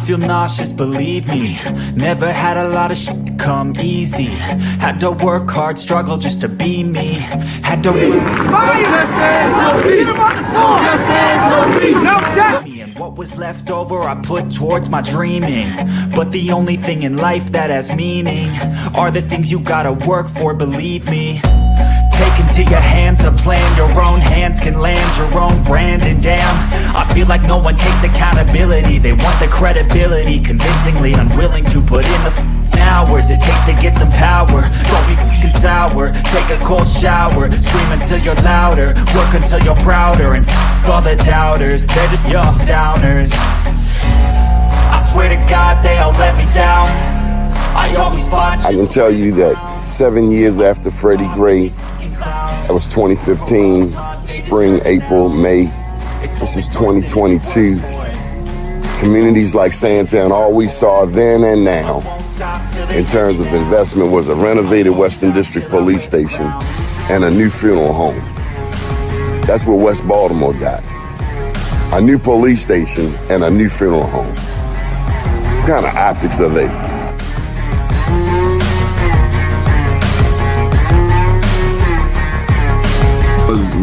I feel nauseous, believe me. Never had a lot of shit come easy. Had to work hard, struggle just to be me. Had to and what was left over I put towards my dreaming. But the only thing in life that has meaning are the things you gotta work for, believe me. Take into your hands a plan, your own hands can land your own brand. And damn, I feel like no one takes accountability. They want the credibility, convincingly unwilling to put in the hours it takes to get some power. Don't be f***ing sour, take a cold shower, scream until you're louder, work until you're prouder, and f*** all the doubters, they're just your downers. I swear to God they all let me down. I always fought. I can tell you that 7 years after Freddie Gray, that was 2015, spring, April, May, this is 2022. Communities like Sandtown, all we saw then and now in terms of investment was a renovated Western District Police Station and a new funeral home. That's what West Baltimore got. A new police station and a new funeral home. What kind of optics are they?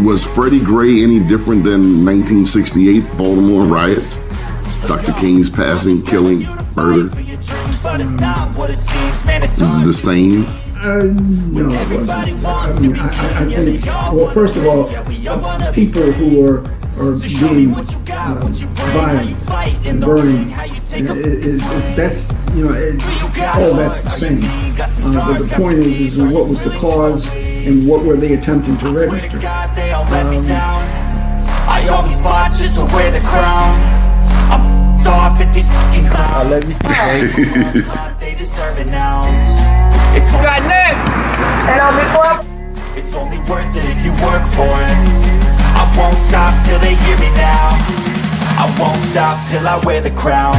Was Freddie Gray any different than 1968 Baltimore riots? Dr. King's passing, killing, murder? This is the same? No, it wasn't. I mean, I think, well, first of all, people who are being violent and burning, that's, you know, all that's the same. But the point is what was the cause and what were they attempting to register? I always fought just to wear the crown. I'm off at these fucking clowns. I love you. They deserve an ounce. It's got next. And I'll be quiet. It's only worth it if you work for it. I won't stop till they hear me now. I won't stop till I wear the crown. I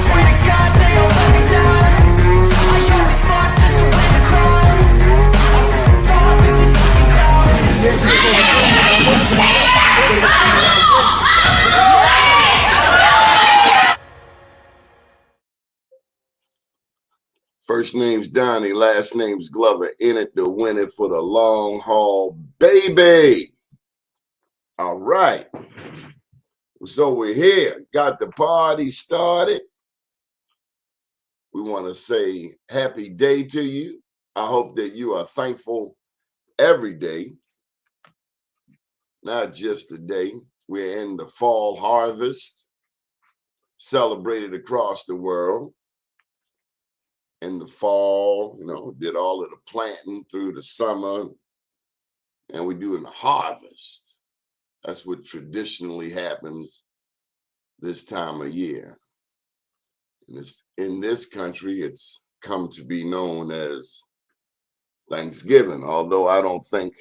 swear to God they all let me down. I always fought just to wear the crown. I'm off at these fucking clowns. First name's Donnie, last name's Glover. In it to win it for the long haul, baby. All right. So we're here. Got the party started. We want to say happy day to you. I hope that you are thankful every day, not just today. We're in the fall harvest, celebrated across the world. In the fall, you know, did all of the planting through the summer, and we do in the harvest. That's what traditionally happens this time of year. And in this country, it's come to be known as Thanksgiving, although I don't think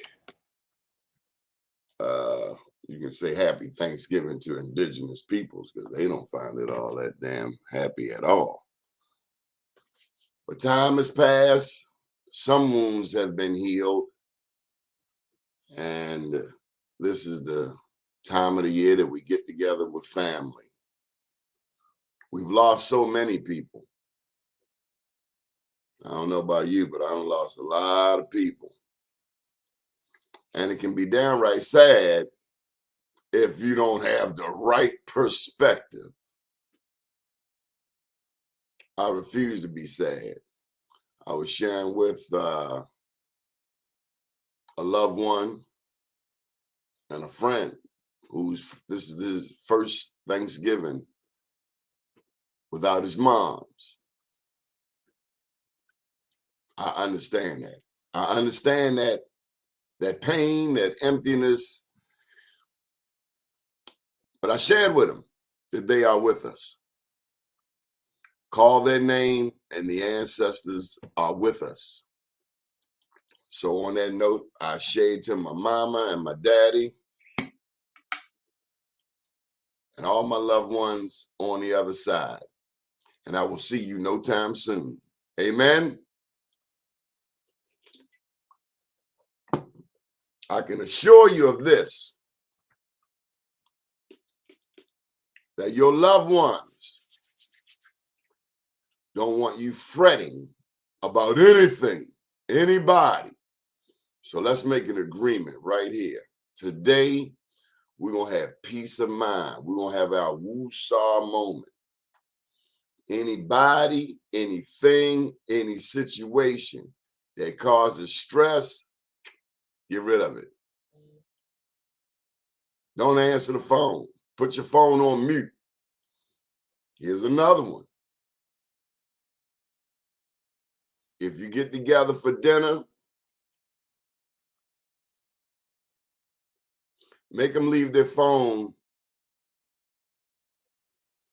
you can say happy Thanksgiving to indigenous peoples, because they don't find it all that damn happy at all. But time has passed, some wounds have been healed, and this is the time of the year that we get together with family. We've lost so many people. I don't know about you, but I've lost a lot of people. And it can be downright sad if you don't have the right perspective. I refuse to be sad. I was sharing with a loved one and a friend this is his first Thanksgiving without his moms. I understand that. I understand that pain, that emptiness. But I shared with him that they are with us. Call their name, and the ancestors are with us. So on that note, I shade to my mama and my daddy and all my loved ones on the other side. And I will see you no time soon. Amen. I can assure you of this, that your loved ones Don't want you fretting about anything, anybody. So let's make an agreement right here. Today, we're going to have peace of mind. We're going to have our woo-saw moment. Anybody, anything, any situation that causes stress, get rid of it. Don't answer the phone. Put your phone on mute. Here's another one. If you get together for dinner, make them leave their phone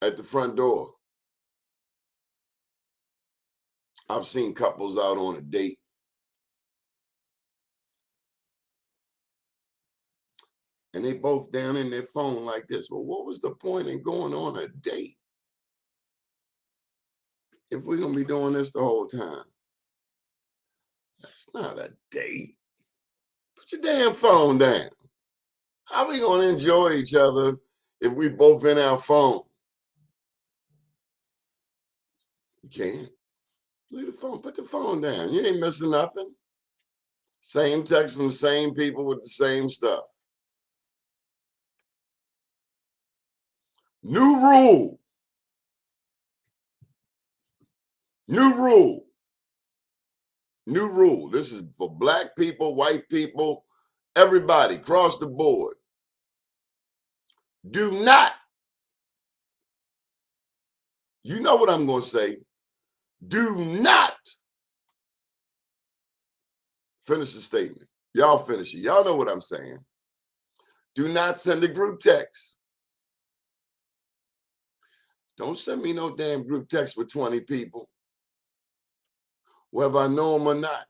at the front door. I've seen couples out on a date. And they both down in their phone like this. Well, what was the point in going on a date if we're going to be doing this the whole time? That's not a date. Put your damn phone down. How are we going to enjoy each other if we both in our phone? You can't. Leave the phone. Put the phone down. You ain't missing nothing. Same text from the same people with the same stuff. New rule. New rule. New rule. This is for black people, white people, everybody across the board. Do not, you know what I'm going to say, do not finish the statement. Y'all finish it. Y'all know what I'm saying. Do not send a group text. Don't send me no damn group text with 20 people, whether I know them or not.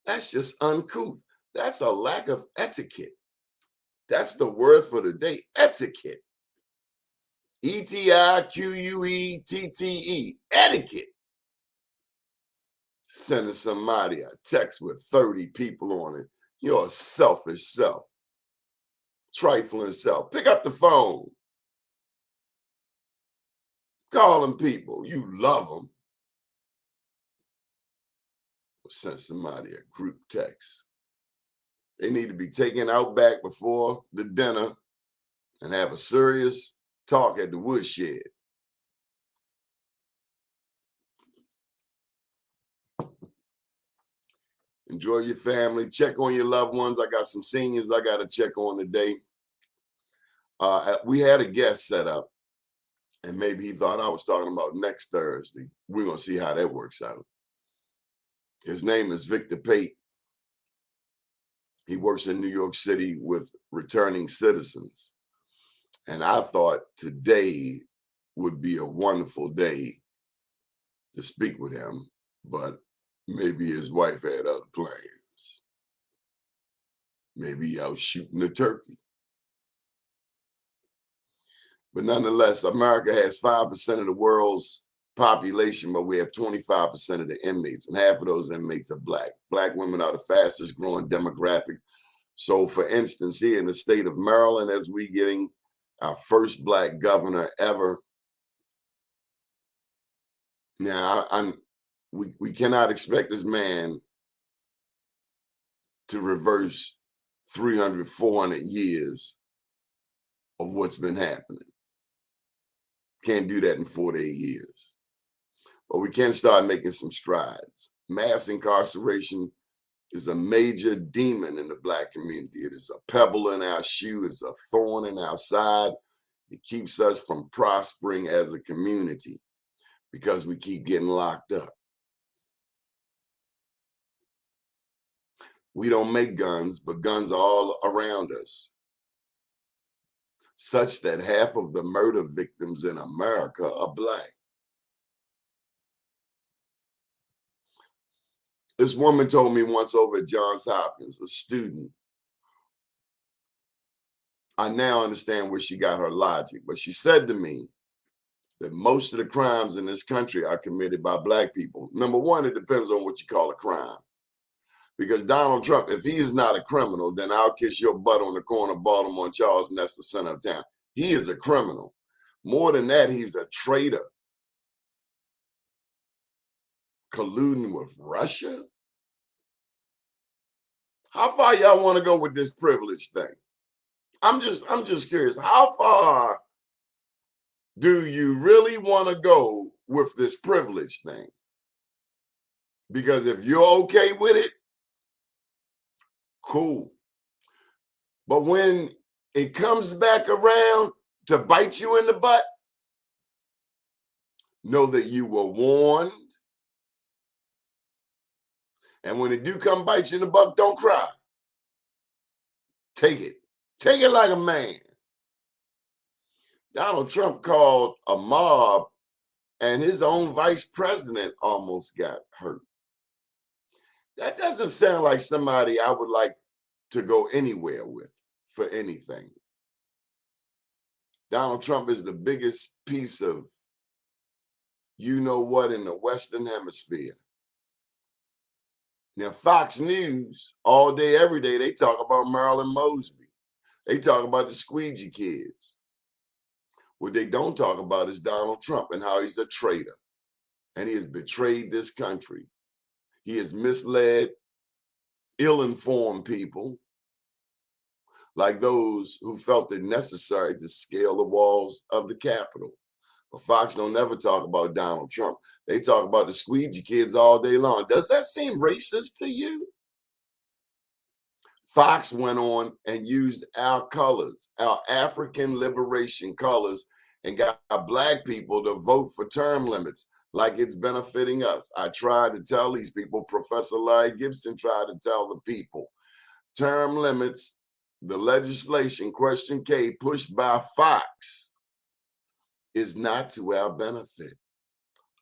That's just uncouth. That's a lack of etiquette. That's the word for the day, etiquette. E-T-I-Q-U-E-T-T-E, etiquette. Sending somebody a text with 30 people on it. You're a selfish self. Trifling self. Pick up the phone. Call them people. You love them. Send somebody a group text. They need to be taken out back before the dinner and have a serious talk at the woodshed. Enjoy your family. Check on your loved ones. I got some seniors I got to check on today. We had a guest set up, and maybe he thought I was talking about next Thursday. We're going to see how that works out. His name is Victor Pate. He works in New York City with returning citizens. And I thought today would be a wonderful day to speak with him, but maybe his wife had other plans. Maybe out shooting a turkey. But nonetheless, America has 5% of the world's population, but we have 25% of the inmates, and half of those inmates are black. Black women are the fastest growing demographic. So for instance, here in the state of Maryland, as we getting our first black governor ever. Now, we cannot expect this man to reverse 300, 400 years of what's been happening. Can't do that in 48 years. But we can start making some strides. Mass incarceration is a major demon in the black community. It is a pebble in our shoe. It's a thorn in our side. It keeps us from prospering as a community because we keep getting locked up. We don't make guns, but guns are all around us, such that half of the murder victims in America are black. This woman told me once over at Johns Hopkins, a student, I now understand where she got her logic, but she said to me that most of the crimes in this country are committed by black people. Number one, it depends on what you call a crime. Because Donald Trump, if he is not a criminal, then I'll kiss your butt on the corner of Baltimore and Charles, and that's the center of town. He is a criminal. More than that, he's a traitor. Colluding with Russia? How far y'all want to go with this privilege thing? I'm just curious. How far do you really want to go with this privilege thing? Because if you're okay with it, cool. But when it comes back around to bite you in the butt, know that you were warned. And when it do come bite you in the butt, don't cry. Take it. Take it like a man. Donald Trump called a mob and his own vice president almost got hurt. That doesn't sound like somebody I would like to go anywhere with for anything. Donald Trump is the biggest piece of you know what in the Western Hemisphere. Now, Fox News, all day, every day, they talk about Marilyn Mosby. They talk about the squeegee kids. What they don't talk about is Donald Trump and how he's a traitor. And he has betrayed this country. He has misled, ill-informed people, like those who felt it necessary to scale the walls of the Capitol. But Fox don't ever talk about Donald Trump. They talk about the squeegee kids all day long. Does that seem racist to you? Fox went on and used our colors, our African liberation colors, and got black people to vote for term limits like it's benefiting us. I tried to tell these people, Professor Larry Gibson tried to tell the people, term limits, the legislation, question K, pushed by Fox, is not to our benefit.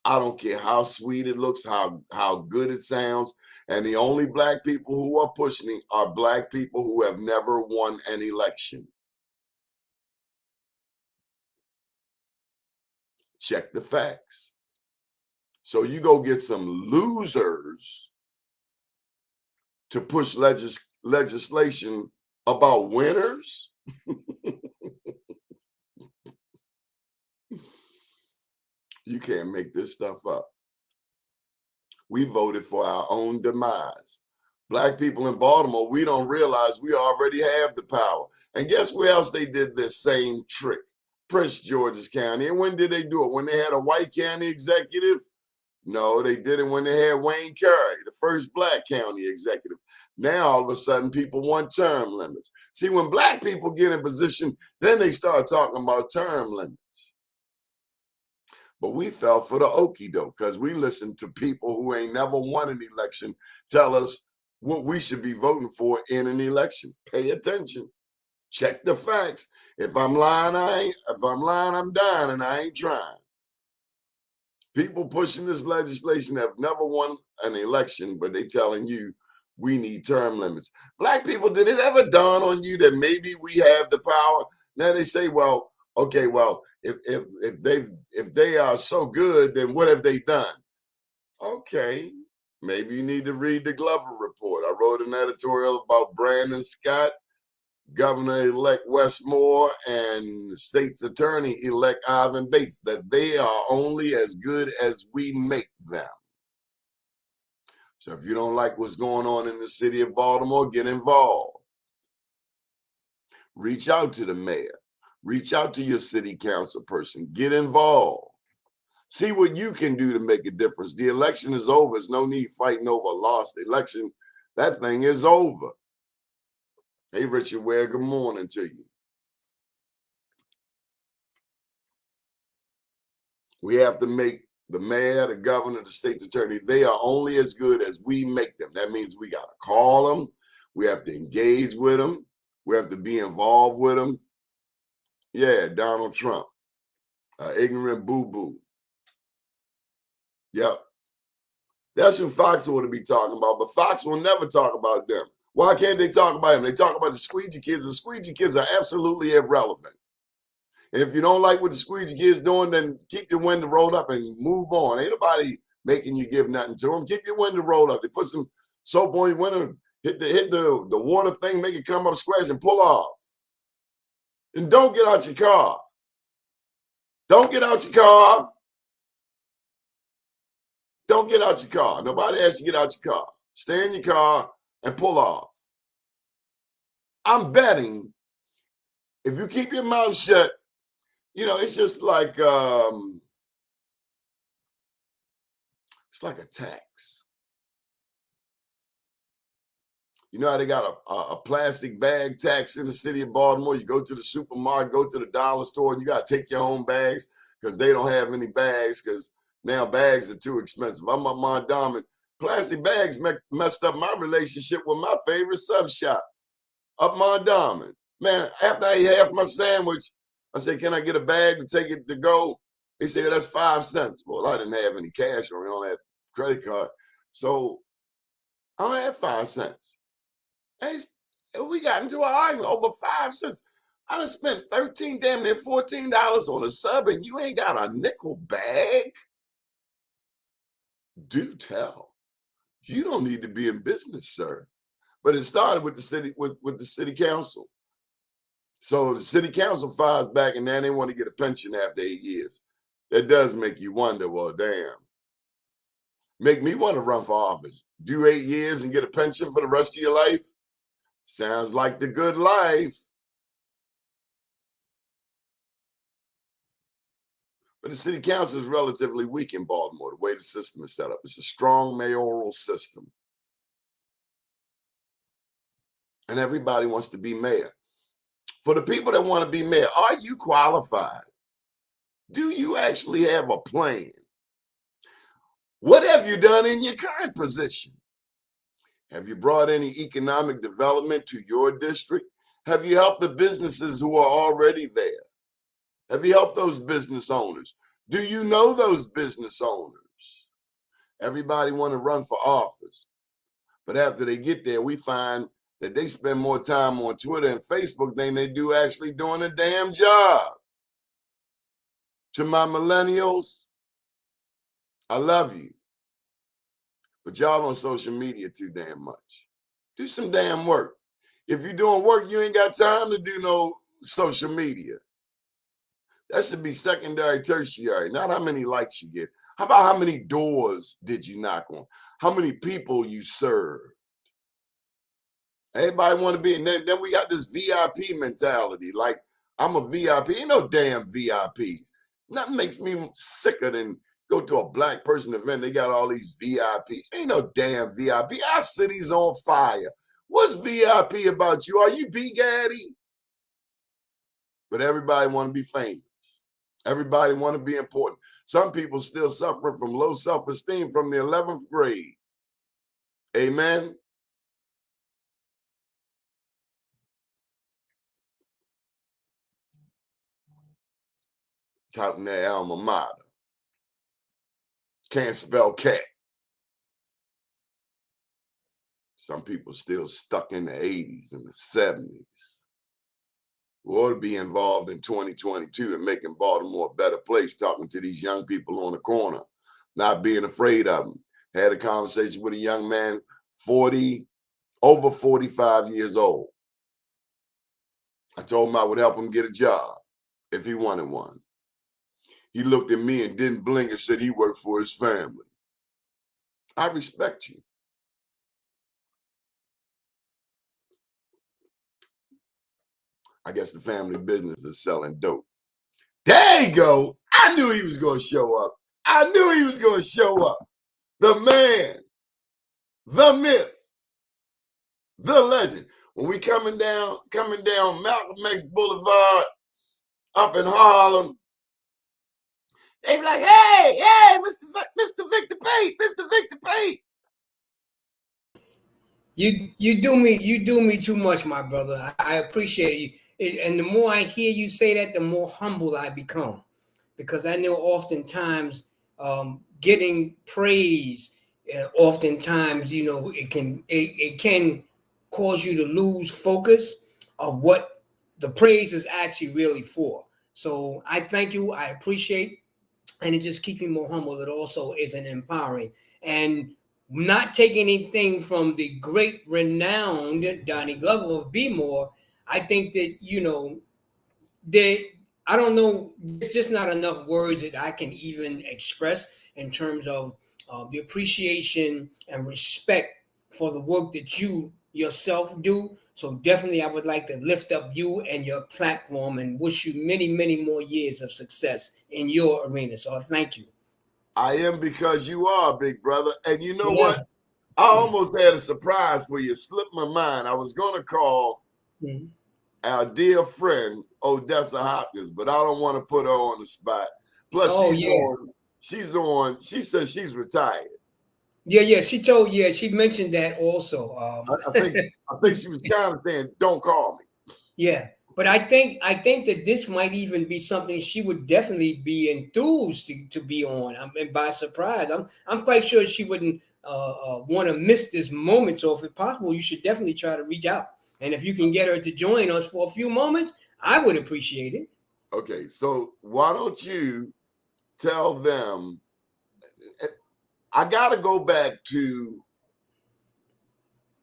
I don't care how sweet it looks, how good it sounds. And the only black people who are pushing it are black people who have never won an election. Check the facts. So you go get some losers to push legislation about winners? You can't make this stuff up. We voted for our own demise. Black people in Baltimore, we don't realize we already have the power. And guess where else they did this same trick? Prince George's County. And when did they do it? When they had a white county executive? No, they did it when they had Wayne Carey, the first black county executive. Now, all of a sudden, people want term limits. See, when black people get in position, then they start talking about term limits. But we fell for the okie doke because we listened to people who ain't never won an election tell us what we should be voting for in an election. Pay attention. Check the facts. If I'm lying, I'm dying and I ain't trying. People pushing this legislation have never won an election, but they telling you we need term limits. Black people, did it ever dawn on you that maybe we have the power? Now they say, well, okay, well, if they are so good, then what have they done? Okay, maybe you need to read the Glover report. I wrote an editorial about Brandon Scott, Governor-elect Westmore, and State's Attorney-elect Ivan Bates, that they are only as good as we make them. So if you don't like what's going on in the city of Baltimore, get involved. Reach out to the mayor. Reach out to your city council person. Get involved. See what you can do to make a difference. The election is over. There's no need fighting over a lost election. That thing is over. Hey, Richard Ware, good morning to you. We have to make the mayor, the governor, the state's attorney, they are only as good as we make them. That means we got to call them. We have to engage with them. We have to be involved with them. Yeah, Donald Trump, ignorant boo-boo. Yep. That's who Fox ought to be talking about, but Fox will never talk about them. Why can't they talk about them? They talk about the squeegee kids. The squeegee kids are absolutely irrelevant. And if you don't like what the squeegee kids doing, then keep your window rolled up and move on. Ain't nobody making you give nothing to them. Keep your window rolled up. They put some Soap on your window, hit the water thing, make it come up scratch and pull off. And don't get out your car. Don't get out your car. Don't get out your car. Nobody has to get out your car. Stay in your car and pull off. I'm betting if you keep your mouth shut, it's just like it's like a tax. You know how they got a plastic bag tax in the city of Baltimore? You go to the supermarket, go to the dollar store, and you got to take your own bags because they don't have any bags because now bags are too expensive. I'm up Mondawmin. Plastic bags messed up my relationship with my favorite sub shop up Mondawmin. Man, after I ate half my sandwich, I said, can I get a bag to take it to go? He said, that's 5 cents. Well, I didn't have any cash or I only had a credit card. So I only had 5 cents. And we got into an argument over 5 cents. I done spent $13, damn near $14 on a sub, and you ain't got a nickel bag? Do tell. You don't need to be in business, sir. But it started with the city, with the city council. So the city council fires back, and now they want to get a pension after 8 years. That does make you wonder, well, damn. Make me want to run for office. Do 8 years and get a pension for the rest of your life? Sounds like the good life. But the city council is relatively weak in Baltimore, the way the system is set up. It's a strong mayoral system. And everybody wants to be mayor. For the people that want to be mayor, are you qualified? Do you actually have a plan? What have you done in your current position? Have you brought any economic development to your district? Have you helped the businesses who are already there? Have you helped those business owners? Do you know those business owners? Everybody want to run for office. But after they get there, we find that they spend more time on Twitter and Facebook than they do actually doing a damn job. To my millennials, I love you. But y'all on social media too damn much. Do some damn work. If you're doing work, you ain't got time to do no social media. That should be secondary, tertiary, not how many likes you get. How about how many doors did you knock on? How many people you served? Everybody want to be, and then we got this VIP mentality. Like, I'm a VIP. Ain't no damn VIPs. Nothing makes me sicker than go to a black person event. They got all these VIPs. Ain't no damn VIP. Our city's on fire. What's VIP about you? Are you Big Daddy? But everybody want to be famous. Everybody want to be important. Some people still suffering from low self-esteem from the 11th grade. Amen. Touting their alma mater. Can't spell cat. Some people still stuck in the 80s and the 70s. We ought to be involved in 2022 and making Baltimore a better place, talking to these young people on the corner, not being afraid of them. Had a conversation with a young man, over 45 years old. I told him I would help him get a job if he wanted one. He looked at me and didn't blink and said he worked for his family. I respect you. I guess the family business is selling dope. There you go. I knew he was going to show up. I knew he was going to show up. The man, the myth, the legend. When we coming down Malcolm X Boulevard up in Harlem, they be like, hey, Mr. Victor Pate, Mr. Victor Pate. You do me too much, my brother. I appreciate you. And the more I hear you say that, the more humble I become, because I know oftentimes getting praise, oftentimes it can cause you to lose focus of what the praise is actually really for. So I thank you. I appreciate, and it just keeps me more humble. It also is an empowering. And not taking anything from the great renowned Donnie Glover of Be More, I think that, I don't know, it's just not enough words that I can even express in terms of the appreciation and respect for the work that you yourself do. So definitely I would like to lift up you and your platform and wish you many, many more years of success in your arena. So thank you. I am, because you are, big brother. And you know Yeah. what? I almost had a surprise for you. It slipped my mind. I was going to call our dear friend, Odessa Hopkins, but I don't want to put her on the spot. Plus, she says she's retired. Yeah. She mentioned that also. I think she was kind of saying, don't call me. Yeah. But I think that this might even be something she would definitely be enthused to be on. I mean, by surprise. I'm quite sure she wouldn't want to miss this moment. So if it's possible, you should definitely try to reach out. And if you can get her to join us for a few moments, I would appreciate it. Okay, so why don't you tell them? I got to go back to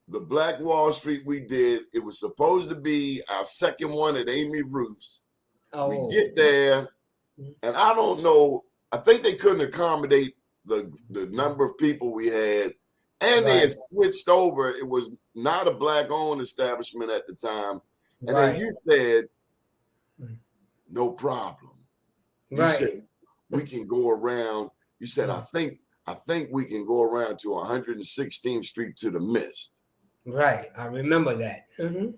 the Black Wall Street we did. It was supposed to be our second one at Amy Roof's. We get there, and I don't know. I think they couldn't accommodate the number of people we had, and they had switched over. It was not a Black-owned establishment at the time. And then you said, no problem. You said, we can go around. You said, I think we can go around to 116th Street to the Mist. Right. I remember that. And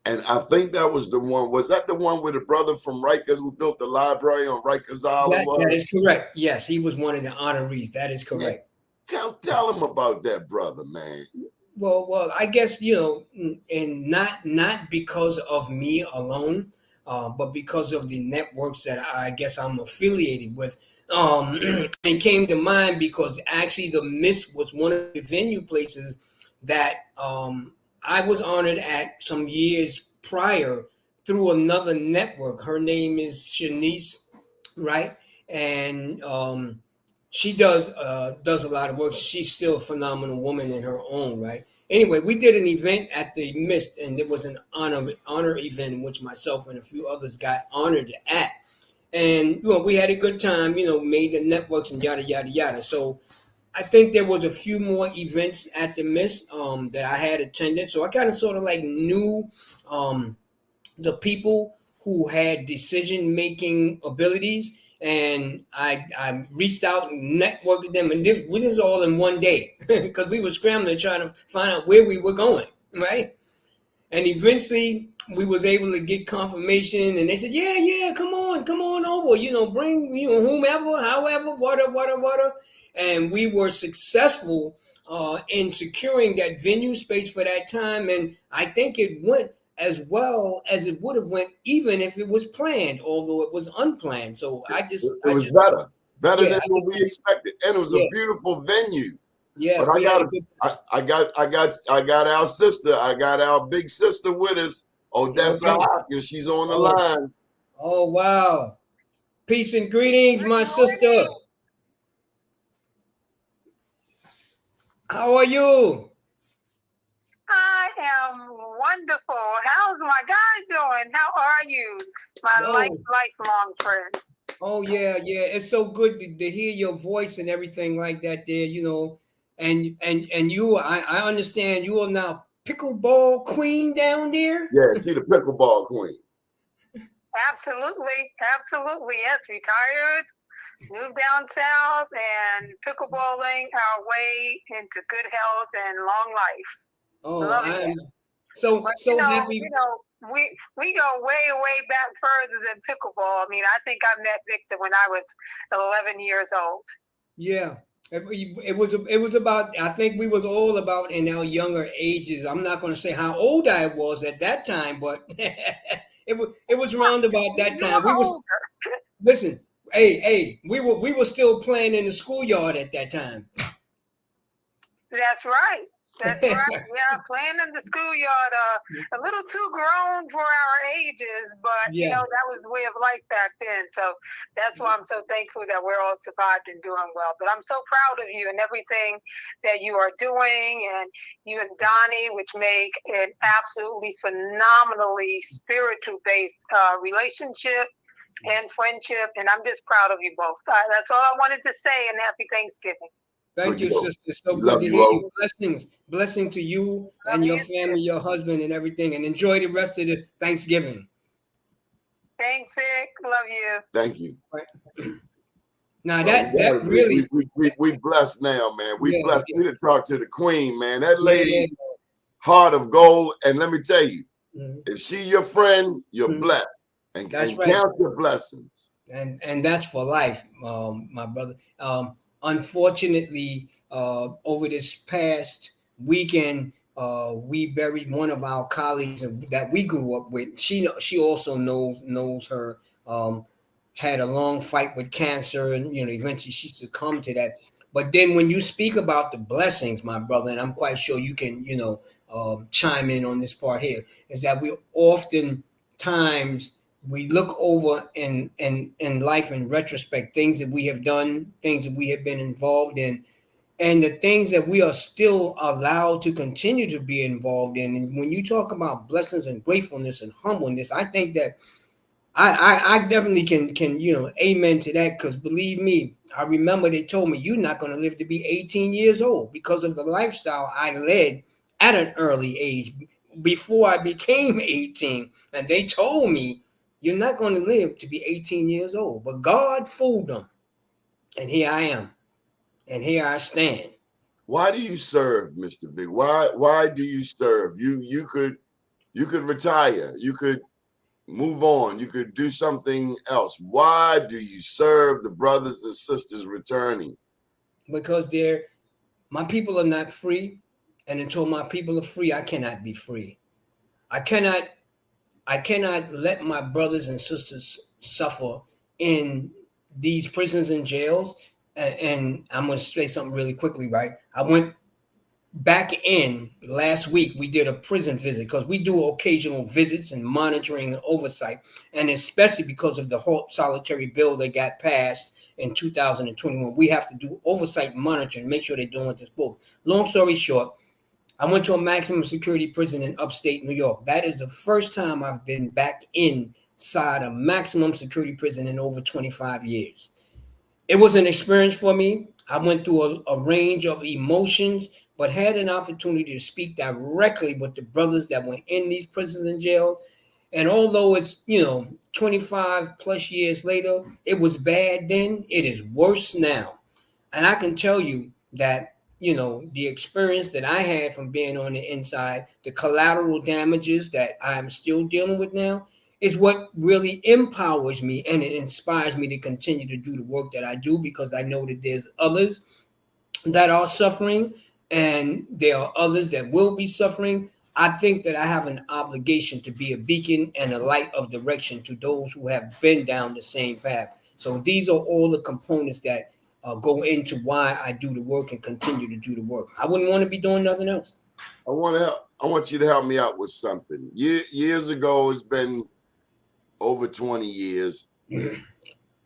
I think that was the one. Was that the one with the brother from Rikers who built the library on Rikers Island? That is correct. Yes, he was one of the honorees. That is correct. Yeah. Tell him about that, brother, man. Well, I guess, and not because of me alone, but because of the networks that I guess I'm affiliated with. It came to mind because actually the Mist was one of the venue places that I was honored at some years prior through another network. Her name is Shanice, right? And she does a lot of work. She's still a phenomenal woman in her own right. Anyway, we did an event at the Mist, and it was an honor event in which myself and a few others got honored at. And we had a good time, made the networks and yada yada yada. So I think there was a few more events at the Mist that I had attended. So I kind of sort of like knew the people who had decision-making abilities, and I reached out and networked with them, and this is all in one day because we were scrambling trying to find out where we were going, right? And eventually we was able to get confirmation, and they said, yeah, come on over, bring whomever, however, whatever. And we were successful in securing that venue space for that time, and I think it went as well as it would have went even if it was planned, although it was unplanned. So it was better than what we expected, and it was a beautiful venue. Yeah, but I got our sister. I got our big sister with us, Odessa Hopkins. She's on the line. Oh wow! Peace and greetings, my sister. How are you? I am wonderful. How's my guy doing? How are you, my lifelong friend? Oh yeah. It's so good to hear your voice and everything like that. There, and you. I understand you are now pickleball queen down there. Yeah, she's the pickleball queen. Absolutely. Yes, retired, moved down south, and pickleballing our way into good health and long life. Oh, I'm so happy. We go way back further than pickleball. I mean, I think I met Victor when I was 11 years old. Yeah, it was about. I think we was all about in our younger ages. I'm not going to say how old I was at that time, but it was around about that time. We was listen. Hey, we were still playing in the schoolyard at that time. That's right. That's right. Yeah, playing in the schoolyard, a little too grown for our ages, but Yeah. that was the way of life back then. So that's why I'm so thankful that we're all survived and doing well. But I'm so proud of you and everything that you are doing, and you and Donnie, which make an absolutely phenomenally spiritual based relationship and friendship. And I'm just proud of you both. That's all I wanted to say, and happy Thanksgiving. Thank you, sister. So good Love to you hear all. you. Blessing to you and Love your you family, too. your husband, and everything. And enjoy the rest of the Thanksgiving. Thanks, Vic. Love you. Thank you. Now Well, that really, we blessed now, man. We yeah, blessed. We didn't talk to the queen, man. That yeah, lady, heart of gold. And let me tell you, mhm, if she your friend, you're blessed, and that's right. count your blessings. And that's for life, my brother. Unfortunately, over this past weekend, we buried one of our colleagues that we grew up with. She also knows her. Had a long fight with cancer, and eventually she succumbed to that. But then when you speak about the blessings, my brother, and I'm quite sure you can chime in on this part here, is that we oftentimes we look over in life in retrospect, things that we have done, things that we have been involved in, and the things that we are still allowed to continue to be involved in. And when you talk about blessings and gratefulness and humbleness, I think that I definitely can amen to that, because believe me, I remember they told me you're not going to live to be 18 years old because of the lifestyle I led at an early age before I became 18. And they told me you're not going to live to be 18 years old. But God fooled them. And here I am. And here I stand. Why do you serve, Mr. Vic? Why do you serve? You could retire. You could move on. You could do something else. Why do you serve the brothers and sisters returning? Because my people are not free. And until my people are free, I cannot be free. I cannot let my brothers and sisters suffer in these prisons and jails. And I'm going to say something really quickly, right? I went back in last week. We did a prison visit because we do occasional visits and monitoring and oversight, and especially because of the whole solitary bill that got passed in 2021, we have to do oversight and monitoring, make sure they're doing what they're supposed. Long story short, I went to a maximum security prison in upstate New York. That is the first time I've been back inside a maximum security prison in over 25 years. It was an experience for me. I went through a range of emotions, but had an opportunity to speak directly with the brothers that were in these prisons and jail. And although it's, 25 plus years later, it was bad then, it is worse now. And I can tell you that, the experience that I had from being on the inside, the collateral damages that I'm still dealing with now, is what really empowers me, and it inspires me to continue to do the work that I do, because I know that there's others that are suffering, and there are others that will be suffering. I think that I have an obligation to be a beacon and a light of direction to those who have been down the same path. So these are all the components that go into why I do the work and continue to do the work. I wouldn't want to be doing nothing else. I want you to help me out with something. Years ago, it's been over 20 years.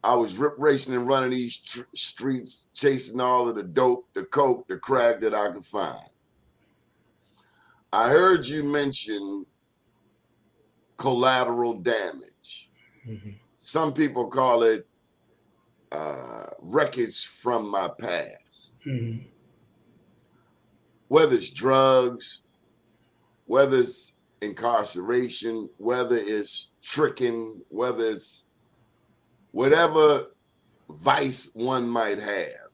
I was rip racing and running these streets, chasing all of the dope, the coke, the crack that I could find. I heard you mention collateral damage. Mm-hmm. Some people call it wreckage from my past. Mm-hmm. Whether it's drugs, whether it's incarceration, whether it's tricking, whether it's whatever vice one might have.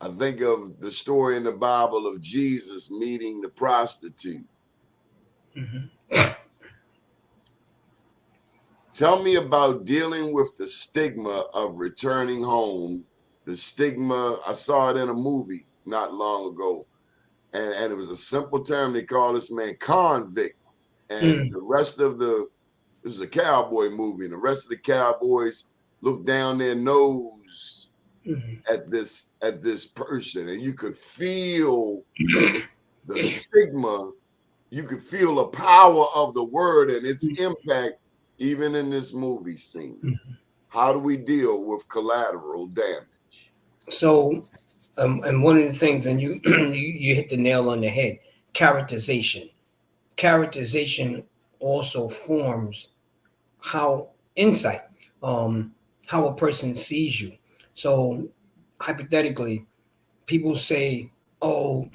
I think of the story in the Bible of Jesus meeting the prostitute. Mm-hmm. Tell me about dealing with the stigma of returning home. The stigma, I saw it in a movie not long ago, and it was a simple term. They call this man convict. And the rest of this is a cowboy movie, and the rest of the cowboys look down their nose at this person, and you could feel the stigma. You could feel the power of the word and its impact, even in this movie scene. How do we deal with collateral damage? So, and one of the things, and you you hit the nail on the head: characterization. Characterization also forms how insight, how a person sees you. So, hypothetically, people say, "Oh,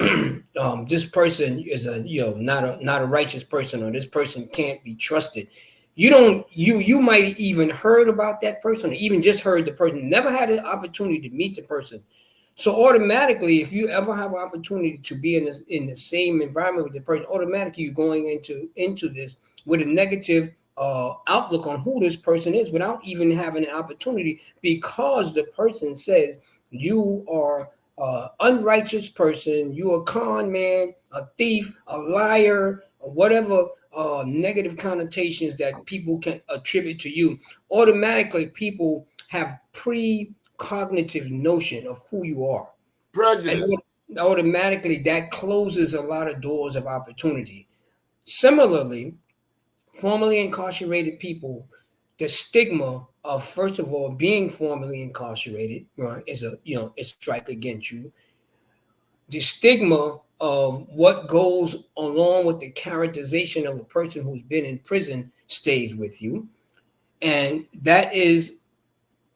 this person is a not a righteous person, or this person can't be trusted." You don't you might even heard about that person, or even just heard the person, never had an opportunity to meet the person. So automatically, if you ever have an opportunity to be in the same environment with the person, automatically you're going into this with a negative outlook on who this person is without even having an opportunity, because the person says you are unrighteous person, you a con man, a thief, a liar, or whatever negative connotations that people can attribute to you. Automatically, people have precognitive notion of who you are. Prejudice. And automatically, that closes a lot of doors of opportunity. Similarly, formerly incarcerated people, the stigma of, first of all, being formerly incarcerated, right, is a strike against you. The stigma of what goes along with the characterization of a person who's been in prison stays with you, and that is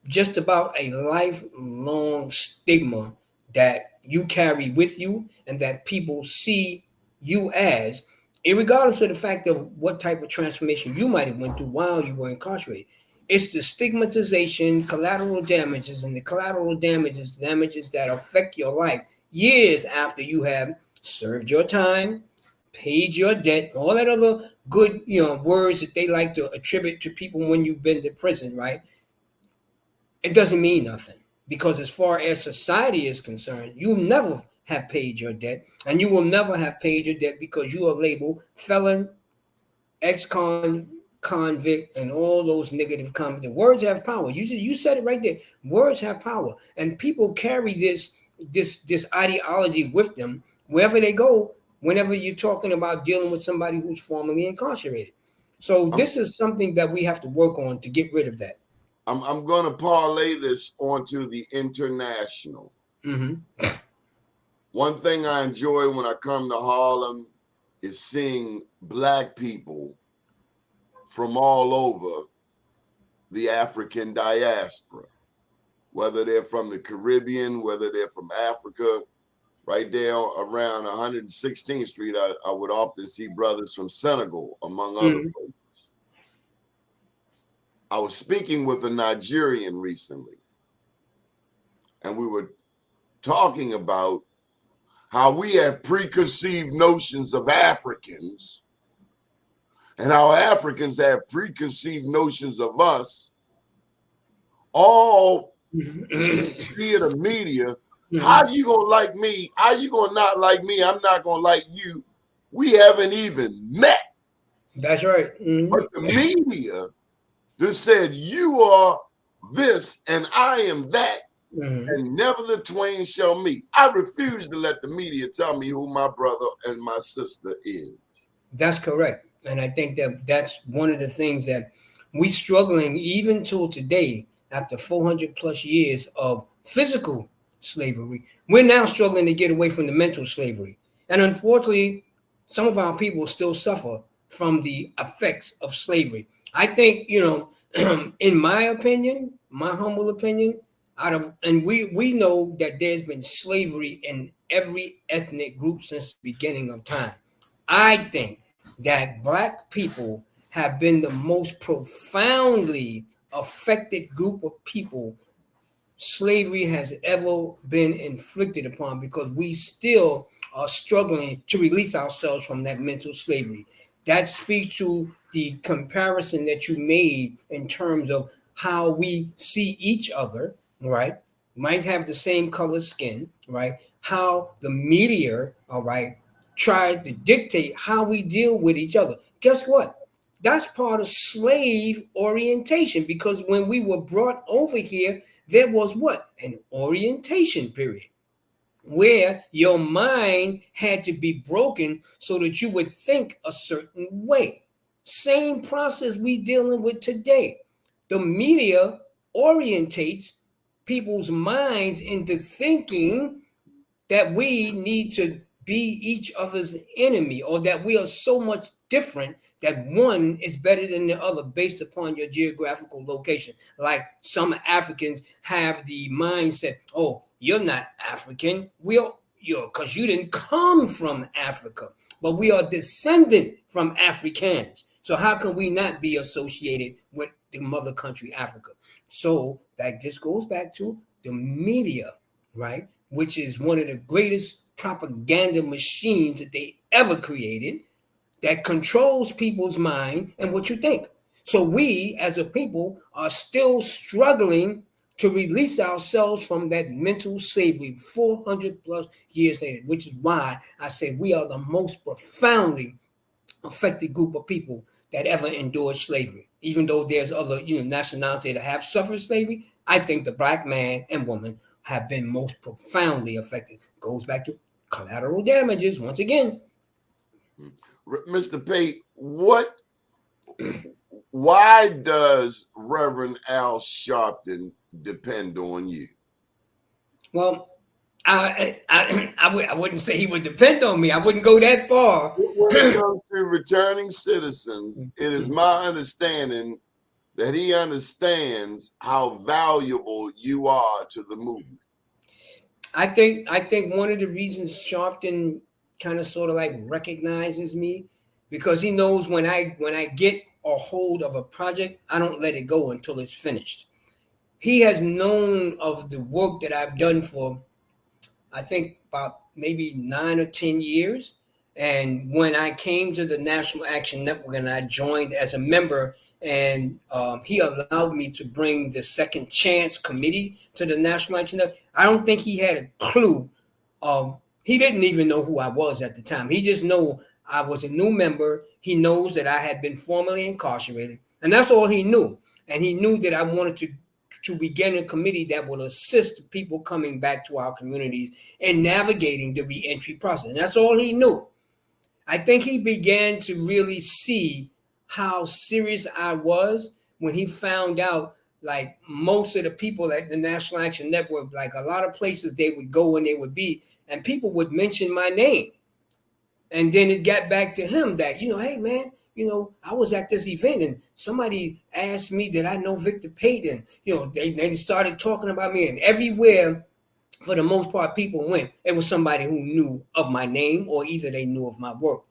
just about a lifelong stigma that you carry with you and that people see you as, regardless of the fact of what type of transformation you might have went through while you were incarcerated. It's the stigmatization, collateral damages, and the collateral damages that affect your life years after you have served your time, paid your debt, all that other good words that they like to attribute to people when you've been to prison, right? It doesn't mean nothing, because as far as society is concerned, you never have paid your debt, and you will never have paid your debt because you are labeled felon, ex-con, convict, and all those negative comments. The words have power. You said it right there. Words have power, and people carry this ideology with them wherever they go. Whenever you're talking about dealing with somebody who's formerly incarcerated, so this is something that we have to work on to get rid of that. I'm going to parlay this onto the international. One thing I enjoy when I come to Harlem is seeing Black people from all over the African diaspora, whether they're from the Caribbean, whether they're from Africa. Right there around 116th Street, I would often see brothers from Senegal, among other places. I was speaking with a Nigerian recently, and we were talking about how we have preconceived notions of Africans and how Africans have preconceived notions of us, all via the media. How you gonna like me? How you gonna not like me? I'm not gonna like you. We haven't even met. That's right. But the media just said you are this and I am that, and never the twain shall meet. I refuse to let the media tell me who my brother and my sister is. That's correct. And I think that's one of the things that we struggling even till today, after 400 plus years of physical slavery. We're now struggling to get away from the mental slavery. And unfortunately, some of our people still suffer from the effects of slavery. I think, in my opinion, my humble opinion, we know that there's been slavery in every ethnic group since the beginning of time. I think that Black people have been the most profoundly affected group of people slavery has ever been inflicted upon, because we still are struggling to release ourselves from that mental slavery. That speaks to the comparison that you made in terms of how we see each other, right? Might have the same color skin, right? How the media, all right, tries to dictate how we deal with each other. Guess what? That's part of slave orientation, because when we were brought over here, there was what? An orientation period where your mind had to be broken so that you would think a certain way. Same process we dealing with today. The media orientates people's minds into thinking that we need to be each other's enemy, or that we are so much different that one is better than the other based upon your geographical location. Like some Africans have the mindset, oh, you're not African. You're because you didn't come from Africa, but we are descendant from Africans. So how can we not be associated with the mother country, Africa? So that just goes back to the media, right? Which is one of the greatest propaganda machines that they ever created, that controls people's mind and what you think. So we as a people are still struggling to release ourselves from that mental slavery 400 plus years later, which is why I say we are the most profoundly affected group of people that ever endured slavery. Even though there's other nationalities that have suffered slavery, I think the black man and woman have been most profoundly affected. Goes back to collateral damages once again. Mr. Pate, why does Reverend Al Sharpton depend on you? Well, I wouldn't say he would depend on me. I wouldn't go that far. When it comes to returning citizens, it is my understanding that he understands how valuable you are to the movement. I think one of the reasons Sharpton kind of sort of like recognizes me, because he knows when I get a hold of a project, I don't let it go until it's finished. He has known of the work that I've done for, I think, about maybe 9 or 10 years. And when I came to the National Action Network and I joined as a member, and he allowed me to bring the Second Chance Committee to the National Action Network, I don't think he had a clue. He didn't even know who I was at the time. He just knew I was a new member. He knows that I had been formerly incarcerated, and that's all he knew. And he knew that I wanted to begin a committee that would assist people coming back to our communities and navigating the reentry process. And that's all he knew. I think he began to really see how serious I was when he found out, like, most of the people at the National Action Network, like a lot of places they would go and they would be, and people would mention my name. And then it got back to him that, hey, man, I was at this event and somebody asked me that I know Victor Pate, and, they started talking about me, and everywhere, for the most part, people went, it was somebody who knew of my name, or either they knew of my work.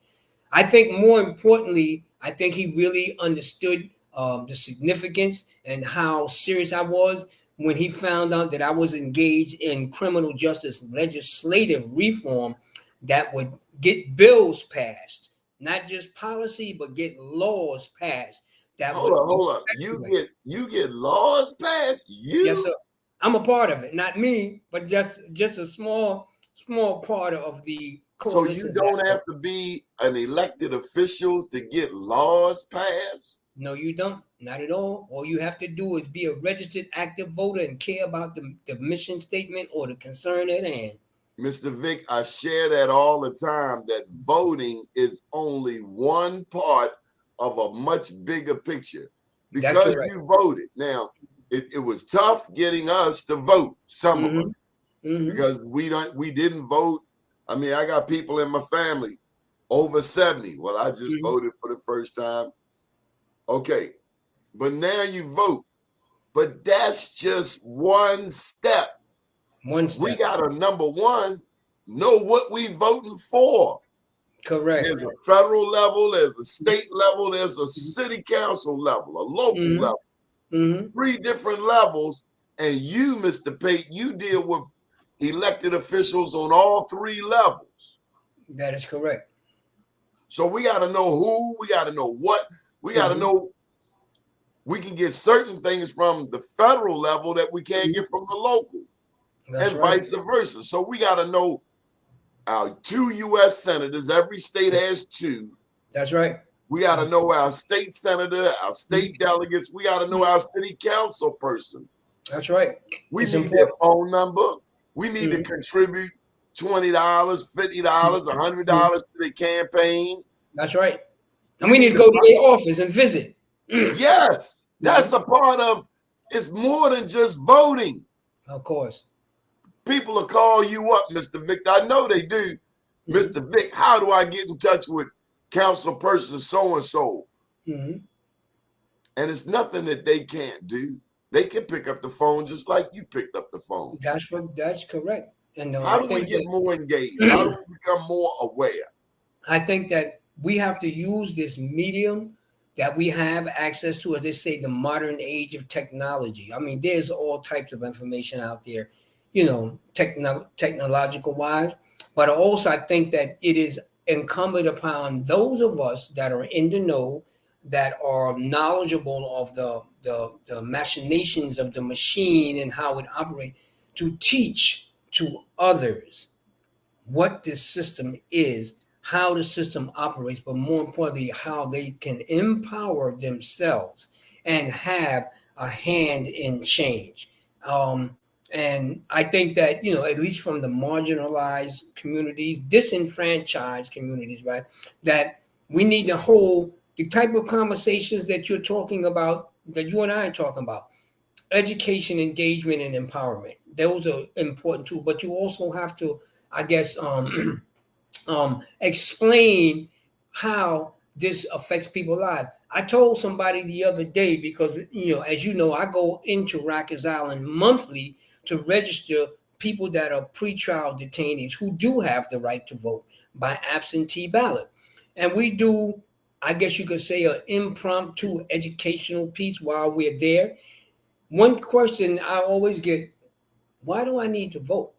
I think more importantly, I think he really understood the significance and how serious I was when he found out that I was engaged in criminal justice legislative reform that would get bills passed, not just policy, but get laws passed. Hold up. You get laws passed? Yes, sir. I'm a part of it, not me, but just a small part of the coalition. So you don't have to be an elected official to get laws passed? No, you don't. Not at all. All you have to do is be a registered active voter and care about the mission statement or the concern at hand. Mr. Vic, I share that all the time, that voting is only one part of a much bigger picture. Because you voted. Now, it was tough getting us to vote, some of us, because we didn't vote. I mean, I got people in my family over 70. Well, I just voted for the first time. Okay, but now you vote. But that's just one step. We got to, number one, know what we voting for. Correct. There's a federal level, there's a state level, there's a city council level, a local level. 3 different levels. And you, Mr. Pate, you deal with elected officials on all 3 levels. That is correct. So we got to know who, we got to know what, we got to know. We can get certain things from the federal level that we can't get from the local. That's and vice versa. So we got to know our 2 U.S. senators. Every state has 2. That's right. We got to know our state senator, our state delegates. We got to know our city council person. That's right. We need their phone number. We need to contribute $20, $50, $100 to the campaign. That's right. And we need to go to their office and visit. Yes, that's a part of. It's more than just voting. Of course. People will call you up, Mr. Vic. I know they do. Mr. Vic, how do I get in touch with council person so-and-so? And it's nothing that they can't do. They can pick up the phone just like you picked up the phone. That's correct. And how do we get more engaged? How do we become more aware? I think that we have to use this medium that we have access to, as they say, the modern age of technology. I mean, there's all types of information out there, you know, technological wise. But also, I think that it is incumbent upon those of us that are in the know, that are knowledgeable of the machinations of the machine and how it operates, to teach to others what this system is, how the system operates, but more importantly, how they can empower themselves and have a hand in change. And I think that, you know, at least from the marginalized communities, disenfranchised communities, right, that we need to hold the type of conversations that you're talking about, that you and I are talking about. Education, engagement, and empowerment. Those are important too, but you also have to, I guess, explain how this affects people's lives. I told somebody the other day, because, you know, as you know, I go into Rikers Island monthly to register people that are pretrial detainees who do have the right to vote by absentee ballot. And we do, I guess you could say, an impromptu educational piece while we're there. One question I always get: why do I need to vote?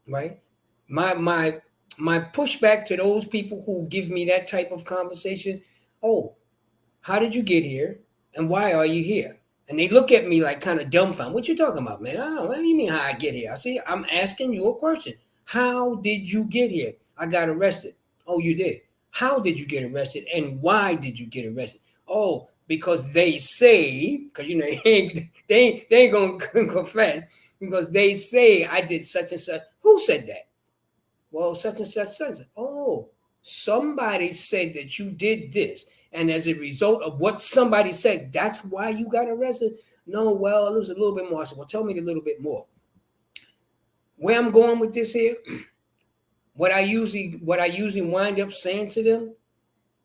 Right? My pushback to those people who give me that type of conversation: oh, how did you get here? And why are you here? And they look at me like kind of dumbfounded. What you talking about, man? Oh, what do you mean how I get here? I say, I'm asking you a question. How did you get here? I got arrested. Oh, you did? How did you get arrested? And why did you get arrested? Oh, because they say, because, you know, they ain't going to confess, because they say I did such and such. Who said that? Well, such and such, such. Oh, somebody said that you did this. And as a result of what somebody said, that's why you got arrested? No, well, it was a little bit more. I said, well, tell me a little bit more. Where I'm going with this here, what I usually wind up saying to them: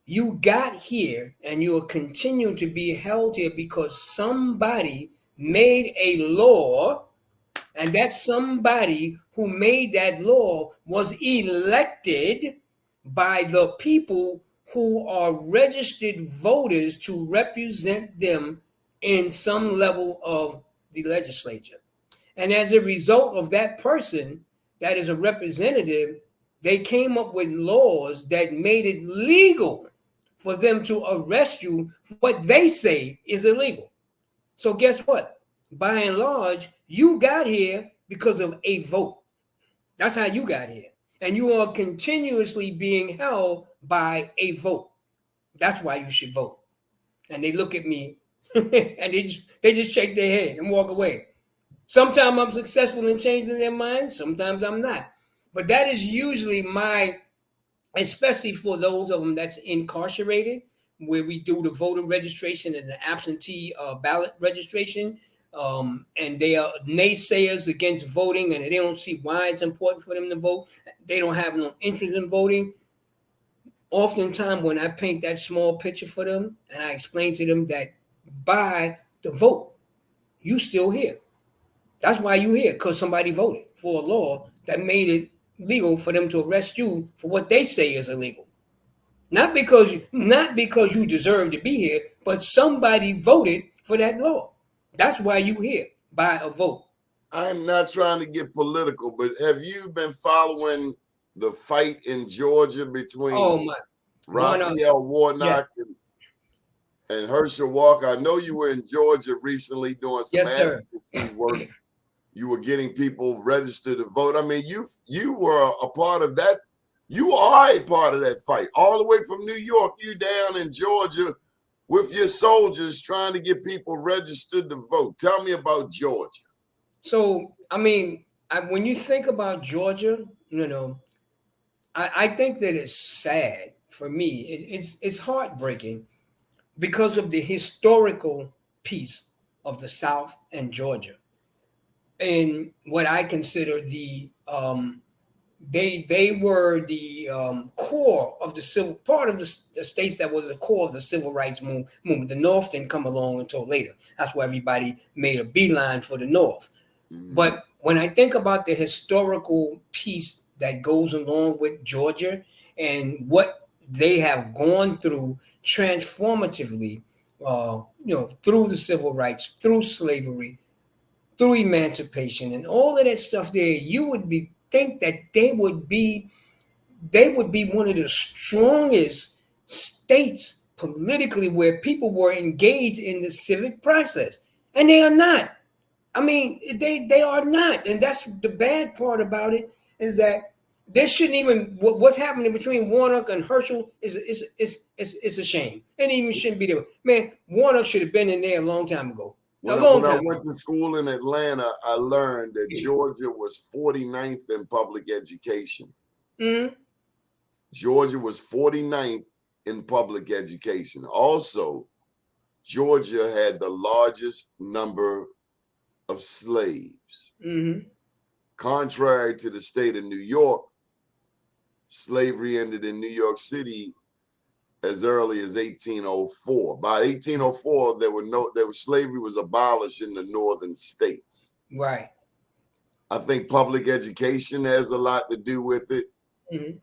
you got here and you'll continue to be held here because somebody made a law, and that somebody who made that law was elected by the people who are registered voters to represent them in some level of the legislature. And as a result of that person that is a representative, they came up with laws that made it legal for them to arrest you for what they say is illegal. So guess what? By and large, you got here because of a vote. That's how you got here. And you are continuously being held by a vote. That's why you should vote. And they look at me and they just shake their head and walk away. Sometimes I'm successful in changing their minds. Sometimes I'm not. But that is usually especially for those of them that's incarcerated, where we do the voter registration and the absentee ballot registration. And they are naysayers against voting, and they don't see why it's important for them to vote. They don't have no interest in voting. Oftentimes, when I paint that small picture for them and I explain to them that by the vote, you still here. That's why you here, because somebody voted for a law that made it legal for them to arrest you for what they say is illegal. Not because you deserve to be here, but somebody voted for that law. That's why you here, by a vote. I'm not trying to get political, but have you been following the fight in Georgia between Raphael Warnock and Herschel Walker? I know you were in Georgia recently doing some advocacy work. You were getting people registered to vote. I mean, you were a part of that You are a part of that fight. All the way from New York, you down in Georgia with your soldiers trying to get people registered to vote. Tell me about Georgia. So, I mean, when you think about Georgia, I think that it's sad for me. It's heartbreaking because of the historical piece of the South and Georgia, and what I consider they were the core of the civil part of the states that was the core of the civil rights movement. The North didn't come along until later. That's why everybody made a beeline for the North. Mm-hmm. But when I think about the historical piece that goes along with Georgia and what they have gone through transformatively, through the civil rights, through slavery, through emancipation, and all of that stuff there, you would think that they would be one of the strongest states politically where people were engaged in the civic process, and they are not. I mean, they are not, and that's the bad part about it, is that they shouldn't even. What's happening between Warnock and Herschel is a shame, and even shouldn't be there. Man, Warnock should have been in there a long time ago. When I went to school in Atlanta, I learned that Georgia was 49th in public education. Mm-hmm. Georgia was 49th in public education. Also, Georgia had the largest number of slaves. Mm-hmm. Contrary to the state of New York, slavery ended in New York City as early as 1804. By 1804, slavery was abolished in the northern states. Right. I think public education has a lot to do with it. Mm-hmm.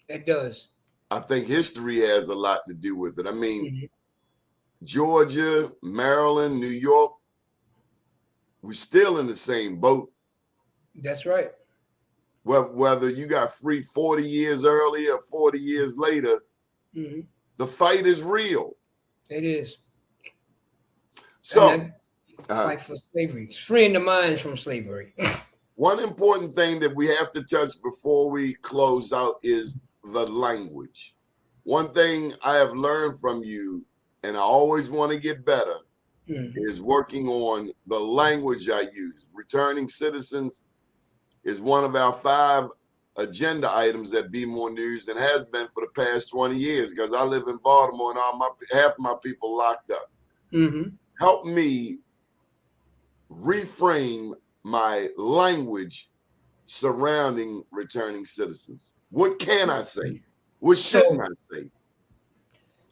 It does. I think history has a lot to do with it. I mean, mm-hmm. Georgia, Maryland, New York, we're still in the same boat. That's right. Whether you got free 40 years earlier or 40 years later, mm-hmm. the fight is real. It is. So, fight for slavery, freeing the minds from slavery. One important thing that we have to touch before we close out is the language. One thing I have learned from you, and I always want to get better, mm-hmm. is working on the language I use. Returning citizens is one of our 5 agenda items at Be More News and has been for the past 20 years because I live in Baltimore and half my people locked up. Mm-hmm. Help me reframe my language surrounding returning citizens. What can I say? What shouldn't I say?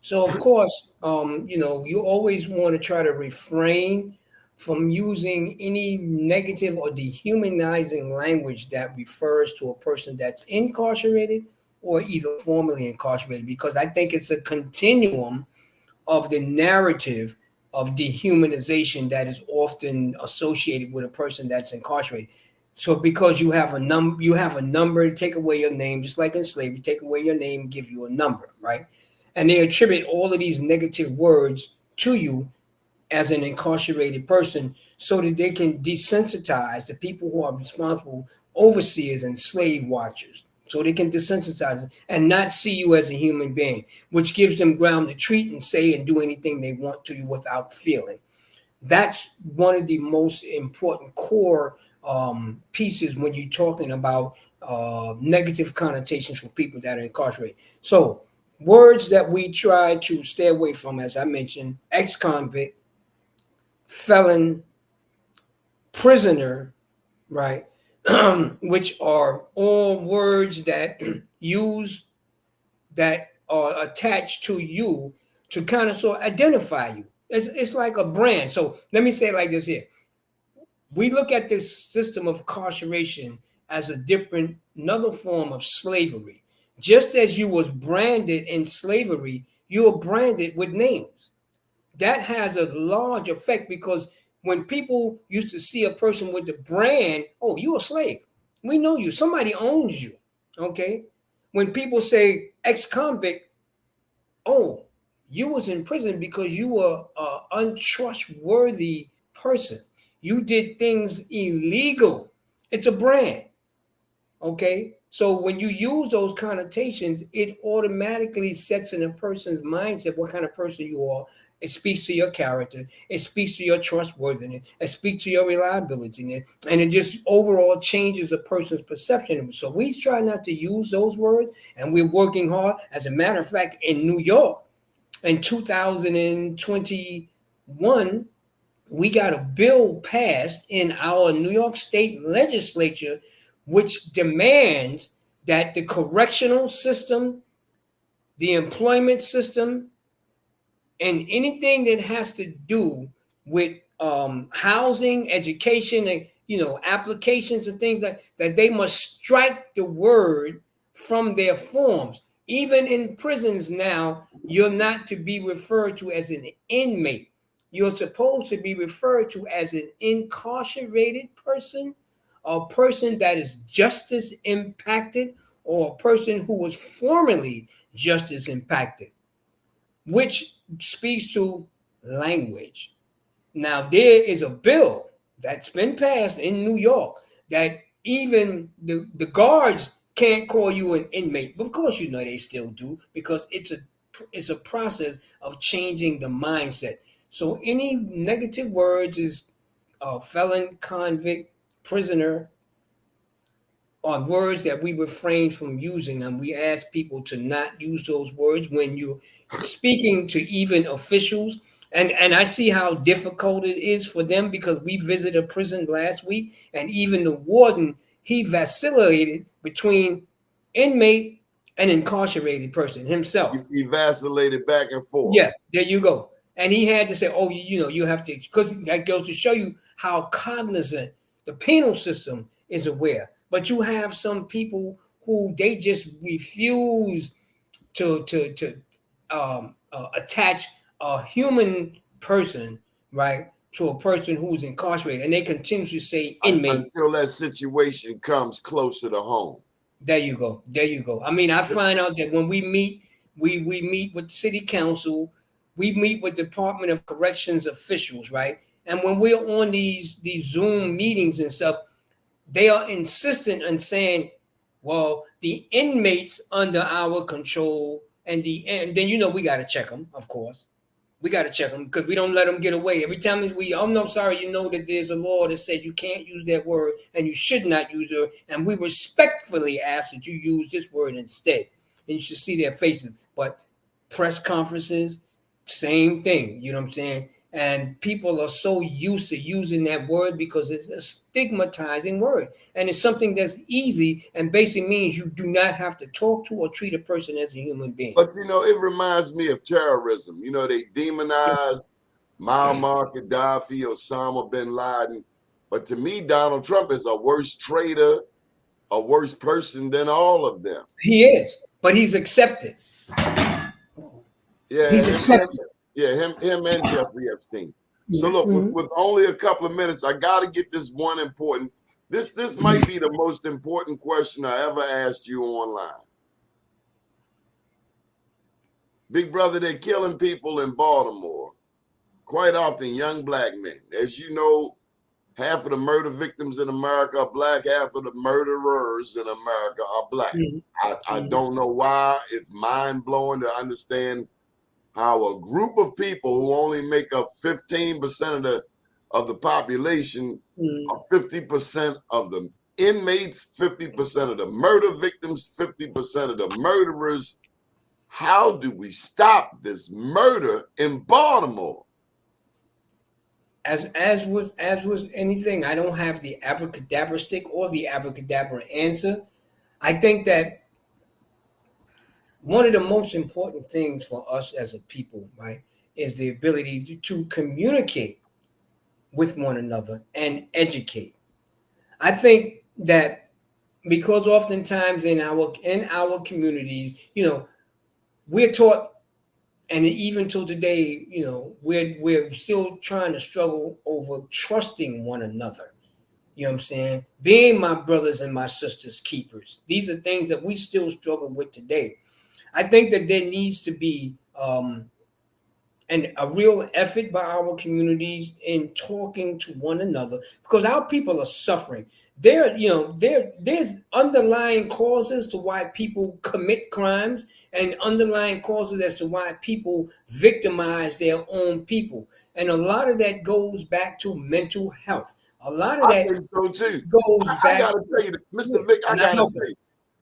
So, of course, you always want to try to refrain from using any negative or dehumanizing language that refers to a person that's incarcerated or either formerly incarcerated, because I think it's a continuum of the narrative of dehumanization that is often associated with a person that's incarcerated. So because you have a number, take away your name, just like in slavery, take away your name, give you a number, right? And they attribute all of these negative words to you as an incarcerated person so that they can desensitize the people who are responsible, overseers and slave watchers. So they can desensitize and not see you as a human being, which gives them ground to treat and say and do anything they want to you without feeling. That's one of the most important core pieces when you're talking about negative connotations for people that are incarcerated. So words that we try to stay away from, as I mentioned, ex-convict, felon, prisoner, right? Which are all words that that are attached to you to kind of sort of identify you. It's like a brand. So let me say it like this here. We look at this system of incarceration as another form of slavery. Just as you was branded in slavery, you are branded with names. That has a large effect because when people used to see a person with the brand, oh, you're a slave. We know you. Somebody owns you. Okay. When people say ex-convict, oh, you was in prison because you were an untrustworthy person. You did things illegal. It's a brand. Okay. So when you use those connotations, it automatically sets in a person's mindset what kind of person you are. It speaks to your character. It speaks to your trustworthiness. It speaks to your reliability. And it just overall changes a person's perception. So we try not to use those words, and we're working hard. As a matter of fact, in New York in 2021, we got a bill passed in our New York State legislature, which demands that the correctional system, the employment system, and anything that has to do with housing, education, and applications and things that they must strike the word from their forms. Even in prisons now, you're not to be referred to as an inmate. You're supposed to be referred to as an incarcerated person, a person that is justice impacted, or a person who was formerly justice impacted, which speaks to language. Now, there is a bill that's been passed in New York that even the guards can't call you an inmate. But of course, they still do, because it's a process of changing the mindset. So any negative words is felon, convict, prisoner, are words that we refrain from using, and we ask people to not use those words when you're speaking to even officials. And I see how difficult it is for them, because we visited a prison last week, and even the warden, he vacillated between inmate and incarcerated person himself. He vacillated back and forth. Yeah, there you go. And he had to say, oh, you have to, because that goes to show you how cognizant the penal system is aware. But you have some people who they just refuse to attach a human person, right, to a person who's incarcerated, and they continuously say inmate until that situation comes closer to home. There you go. There you go. I mean, I find out that when we meet, we meet with city council, we meet with Department of Corrections officials, right? And when we're on these Zoom meetings and stuff, they are insistent on saying, well, the inmates under our control, and then we got to check them, of course. We got to check them, because we don't let them get away. Every time I'm no sorry, that there's a law that says you can't use that word and you should not use it. And we respectfully ask that you use this word instead. And you should see their faces. But press conferences, same thing. You know what I'm saying? And people are so used to using that word because it's a stigmatizing word. And it's something that's easy and basically means you do not have to talk to or treat a person as a human being. But, it reminds me of terrorism. They demonize Muammar Gaddafi, Osama bin Laden. But to me, Donald Trump is a worse traitor, a worse person than all of them. He is, but he's accepted. Yeah, he's accepted. Yeah, him and Jeffrey Epstein. So look, with only a couple of minutes, I got to get this one important. This might be the most important question I ever asked you online. Big brother, they're killing people in Baltimore. Quite often young black men. As you know, half of the murder victims in America are black, half of the murderers in America are black. I don't know why. It's mind-blowing to understand how a group of people who only make up 15% of the population, are 50% of the inmates, 50% of the murder victims, 50% of the murderers. How do we stop this murder in Baltimore? As was anything, I don't have the abracadabra stick or the abracadabra answer. I think that one of the most important things for us as a people, right, is the ability to communicate with one another and educate. I think that because oftentimes in our communities, we're taught, and even till today, we're still trying to struggle over trusting one another. You know what I'm saying? Being my brothers and my sisters' keepers. These are things that we still struggle with today. I think that there needs to be a real effort by our communities in talking to one another, because our people are suffering. there's underlying causes to why people commit crimes and underlying causes as to why people victimize their own people. And a lot of that goes back to mental health. A lot of I that think so too. goes I back. gotta tell you, Mr. Vic, I And gotta know tell you,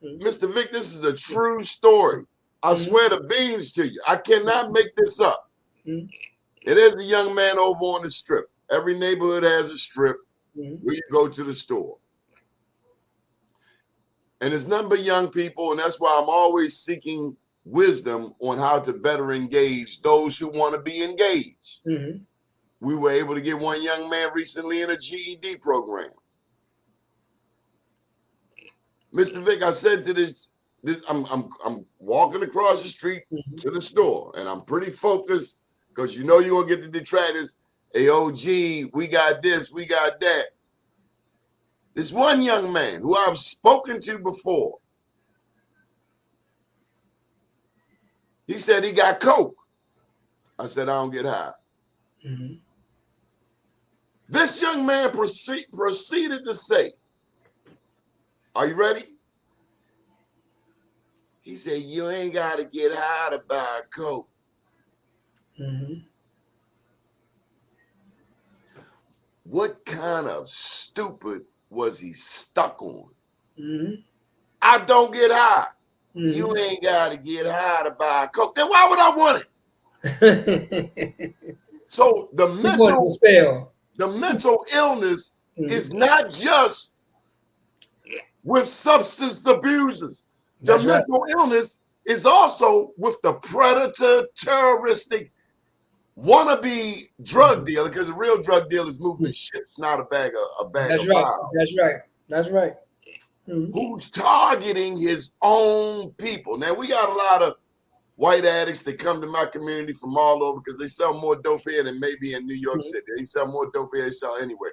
it. Mr. Vic, this is a true story. I swear to beans to you. I cannot make this up. Mhm. It is a young man over on the strip. Every neighborhood has a strip Mhm. where you go to the store. And it's nothing but young people, and that's why I'm always seeking wisdom on how to better engage those who want to be engaged. Mhm. We were able to get one young man recently in a GED program. Mr. Vic, I said to this I'm walking across the street to the store, and I'm pretty focused because you know you're gonna get the detractors. Hey, OG, we got this, we got that. This one young man who I've spoken to before, he said he got coke. I said, I don't get high. Mhm. This young man proceeded to say, are you ready? He said, you ain't got to get high to buy coke. Mhm. What kind of stupid was he stuck on? Mhm. I don't get high. Mhm. You ain't got to get high to buy coke. Then why would I want it? So the mental illness is not just with substance abusers. The mental illness is also with the predator, terroristic, wannabe drug dealer, because the real drug dealer is moving ships, not a bag of files. That's right. Mhm. Who's targeting his own people. Now, we got a lot of white addicts that come to my community from all over because they sell more dope here than maybe in New York City. They sell more dope here than they sell anywhere.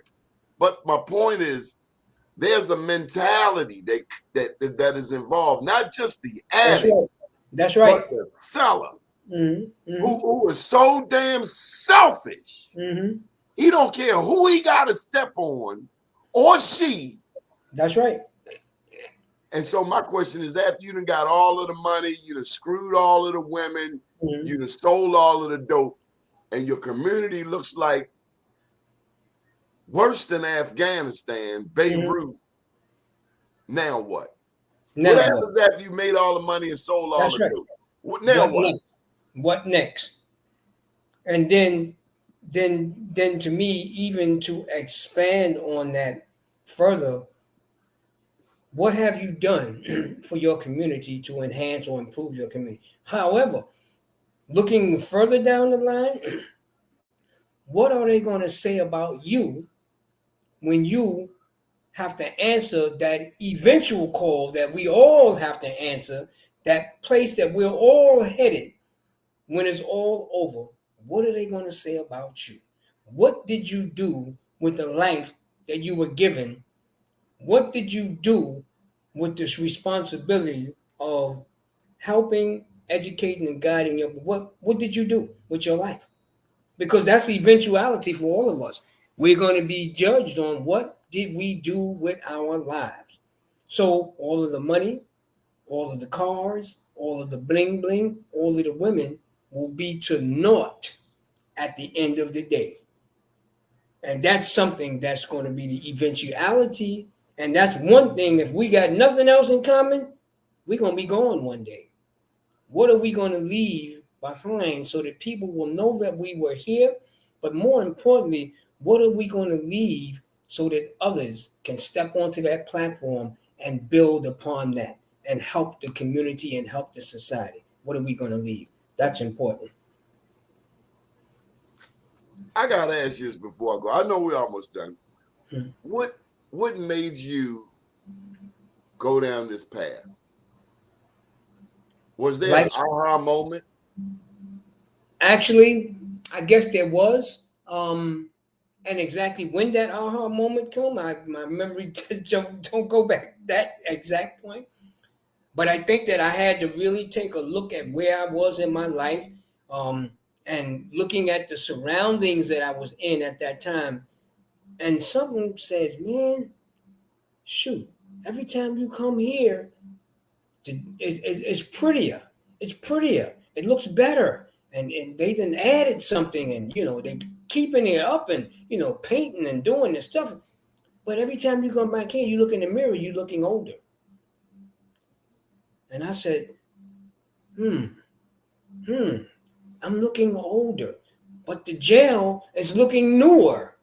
But my point is, there's a mentality that is involved, not just the addict, That's right. but the seller, Mhm. Mhm. who is so damn selfish. Mhm. He don't care who he got to step on or she. That's right. And so my question is, after you done got all of the money, you done screwed all of the women, you done stole all of the dope, and your community looks like worse than Afghanistan, Beirut. Now what? What happens after you made all the money and sold all the dope? Now what? What next? And then to me, even to expand on that further, what have you done for your community to enhance or improve your community? However, looking further down the line, what are they going to say about you when you have to answer that eventual call that we all have to answer, that place that we're all headed when it's all over? What are they going to say about you? What did you do with the life that you were given? What did you do with this responsibility of helping, educating, and guiding you? What did you do with your life? Because that's the eventuality for all of us. We're going to be judged on what did we do with our lives. So all of the money, all of the cars, all of the bling bling, all of the women will be to naught at the end of the day. And that's something that's going to be the eventuality. And that's one thing, if we got nothing else in common, we're going to be gone one day. What are we going to leave behind so that people will know that we were here? But more importantly, what are we going to leave so that others can step onto that platform and build upon that and help the community and help the society? What are we going to leave? That's important. I gotta ask you this before I go. I know we're almost done. What made you go down this path? Was there an aha moment? Actually, I guess there was. And exactly when that aha moment came, my memory don't go back that exact point. But I think that I had to really take a look at where I was in my life, and looking at the surroundings that I was in at that time. And something said, man, shoot, every time you come here, it's prettier. It's prettier. It looks better. And they then added something, and they keeping it up, and painting and doing this stuff. But every time you come back here, you look in the mirror, you're looking older. And I said, I'm looking older, but the jail is looking newer.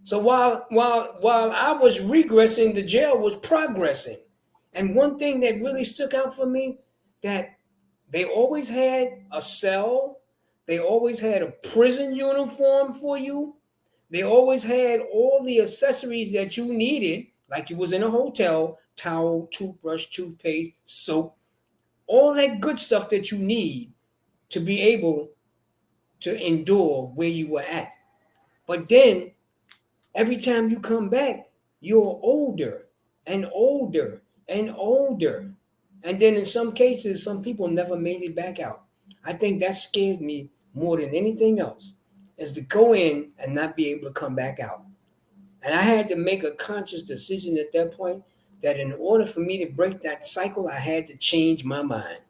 So while I was regressing, the jail was progressing. And one thing that really stuck out for me, that they always had a cell, they always had a prison uniform for you, they always had all the accessories that you needed, like you was in a hotel: towel, toothbrush, toothpaste, soap, all that good stuff that you need to be able to endure where you were at. But then every time you come back, you're older and older and older. And then in some cases, some people never made it back out. I think that scared me more than anything else, is to go in and not be able to come back out. And I had to make a conscious decision at that point that in order for me to break that cycle, I had to change my mind.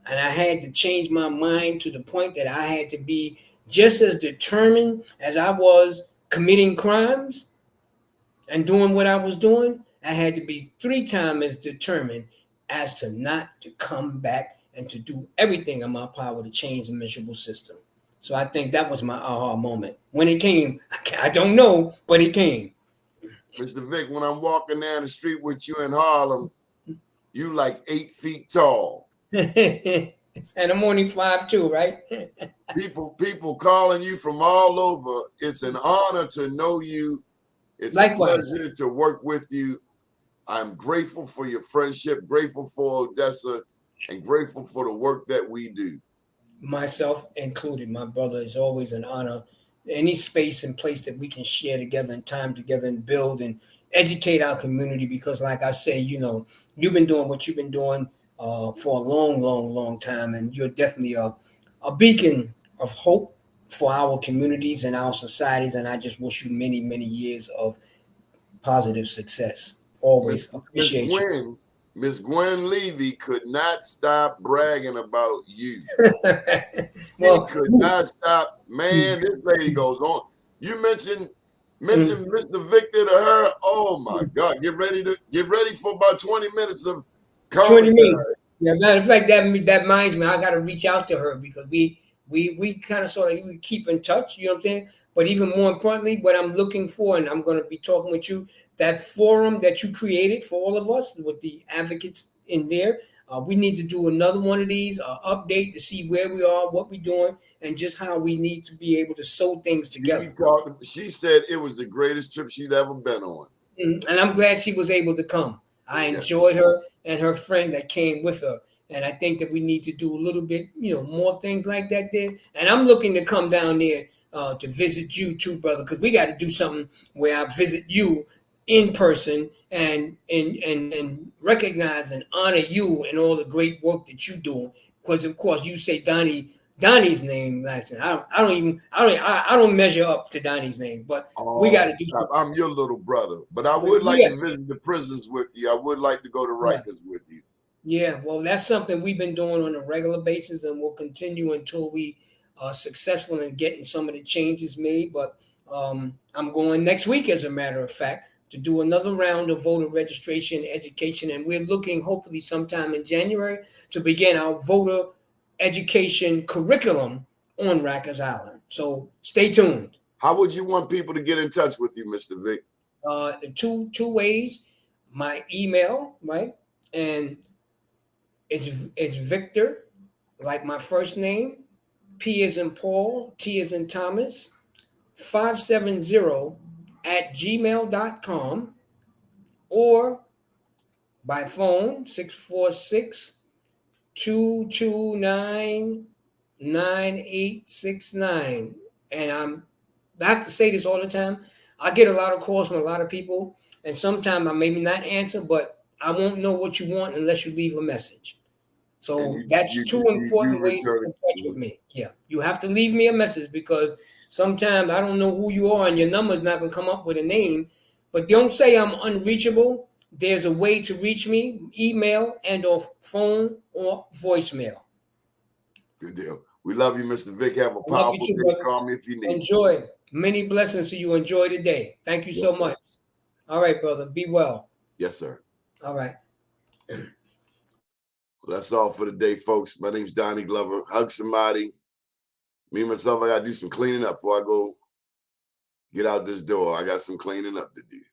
And I had to change my mind to the point that I had to be just as determined as I was committing crimes and doing what I was doing. I had to be 3 times as determined as to not to come back and to do everything in my power to change the miserable system. So I think that was my aha moment. When it came, I don't know, but it came. Mr. Vic, when I'm walking down the street with you in Harlem, you like 8 feet tall. And I'm only 5'2", right? People calling you from all over. It's an honor to know you. It's Likewise. A pleasure to work with you. I'm grateful for your friendship, grateful for Odessa, and grateful for the work that we do. Myself included, my brother. It's always an honor. Any space and place that we can share together and time together and build and educate our community, because like I say, you've been doing what you've been doing for a long, long, long time, and you're definitely a beacon of hope for our communities and our societies, and I just wish you many, many years of positive success. Always appreciate you. Miss Gwen Levy could not stop bragging about you. Well, she could not stop. Man, this lady goes on. You mentioned Mr. Victor to her. Oh my God! Get ready for about 20 minutes of commentary. 20 minutes. Yeah, matter of fact, that reminds me, I got to reach out to her, because we kind of sort of we keep in touch. You know what I'm saying? But even more importantly, what I'm looking for, and I'm going to be talking with you, that forum that you created for all of us with the advocates in there. We need to do another one of these, update to see where we are, what we're doing, and just how we need to be able to sew things together. She said it was the greatest trip she'd ever been on. Mm-hmm. And I'm glad she was able to come. I enjoyed her and her friend that came with her. And I think that we need to do a little bit, more things like that there. And I'm looking to come down there to visit you too, brother, because we got to do something where I visit you in person and recognize and honor you and all the great work that you do. Because of course you say Donnie's name last time. I don't measure up to Donnie's name, but we got to do something. I'm your little brother, but I would like to visit the prisons with you. I would like to go to Rikers with you. Yeah, well, that's something we've been doing on a regular basis, and we'll continue until we are successful in getting some of the changes made. But I'm going next week, as a matter of fact, to do another round of voter registration education, and we're looking hopefully sometime in January to begin our voter education curriculum on Rikers Island. So stay tuned. How would you want people to get in touch with you, Mr. Vic? Two ways. My email, right? And it's Victor, like my first name, P as in Paul, T as in Thomas, 570@gmail.com, or by phone, 646-229-9869. And I have to say this all the time. I get a lot of calls from a lot of people, and sometimes I maybe not answer, but I won't know what you want unless you leave a message. So that's two important ways to get in touch with me. Yeah, you have to leave me a message, because sometimes I don't know who you are and your number is not going to come up with a name. But don't say I'm unreachable. There's a way to reach me, email and or phone or voicemail. Good deal. We love you, Mr. Vic. Have a I love you powerful too, day. brother. Call me if you need. Enjoy. Many blessings to you. Enjoy the day. Thank you so much. All right, brother. Be well. Yes, sir. All right. Well, that's all for the day, folks. My name's Donnie Glover. Hug somebody. Me, myself, I got to do some cleaning up before I go get out this door. I got some cleaning up to do.